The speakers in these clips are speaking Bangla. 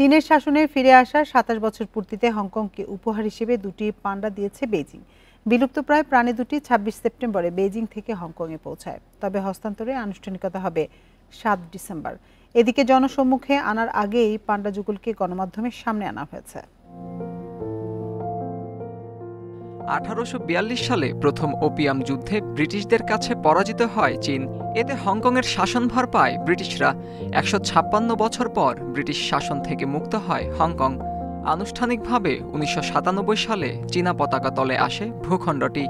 চীনের শাসনে ফিরে আসার ২৭ বছর পূর্তিতে হংকংকে উপহার হিসেবে দুটি পান্ডা দিয়েছে বেইজিং। বিলুপ্তপ্রায় প্রাণী দুটি ২৬ সেপ্টেম্বরে বেইজিং থেকে হংকংয়ে পৌঁছায়। তবে হস্তান্তরে আনুষ্ঠানিকতা হবে ৭ ডিসেম্বর। এদিকে জনসম্মুখে আনার আগেই পান্ডা যুগলকে গণমাধ্যমের সামনে আনা হয়েছে। ১৮৪২ সালে প্রথম ওপিয়াম যুদ্ধে ব্রিটিশদের কাছে পরাজিত হয় চীন। এতে হংকংয়ের শাসনভার পায় ব্রিটিশরা। ১৫৬ বছর পর ব্রিটিশ শাসন থেকে মুক্ত হয় হংকং। আনুষ্ঠানিকভাবে ১৯৯৭ সালে চীনা পতাকা তলে আসে ভূখণ্ডটি।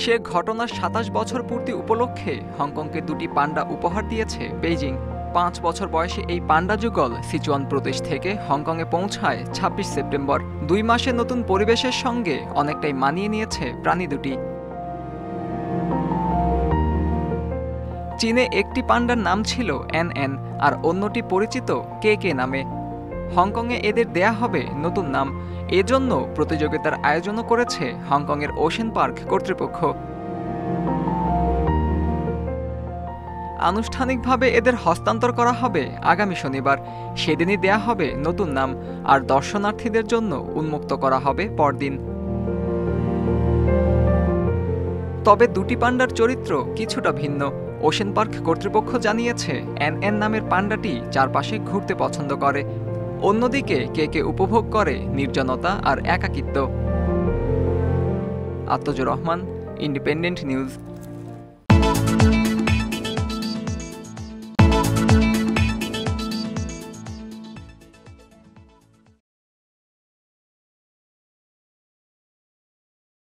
সে ঘটনার ২৭ বছর পূর্তি উপলক্ষে হংকংকে দুটি পান্ডা উপহার দিয়েছে বেইজিং। ৫ বছর বয়সী এই পান্ডা যুগল সিচুয়ান প্রদেশ থেকে হংকংয়ে পৌঁছায় ২৬ সেপ্টেম্বর। ২ মাসে নতুন পরিবেশের সঙ্গে অনেকটাই মানিয়ে নিয়েছে প্রাণী দুটি। চীনে একটি পান্ডার নাম ছিল এনএন, আর অন্যটি পরিচিত কে নামে। হংকংয়ে এদের দেয়া হবে নতুন নাম। এজন্য প্রতিযোগিতার আয়োজনও করেছে হংকংয়ের ওশেন পার্ক কর্তৃপক্ষ। আনুষ্ঠানিকভাবে এদের হস্তান্তর করা হবে আগামী শনিবার। সেদিনই দেয়া হবে নতুন নাম, আর দর্শনার্থীদের জন্য উন্মুক্ত করা হবে পরদিন। তবে দুটি পান্ডার চরিত্র কিছুটা ভিন্ন। ওশেন পার্ক কর্তৃপক্ষ জানিয়েছে এনএন নামের পান্ডাটি চারপাশে ঘুরতে পছন্দ করে, অন্যদিকে কে উপভোগ করে নির্জনতা আর একাকিত্ব। আত্মজুর রহমান, ইন্ডিপেন্ডেন্ট নিউজ।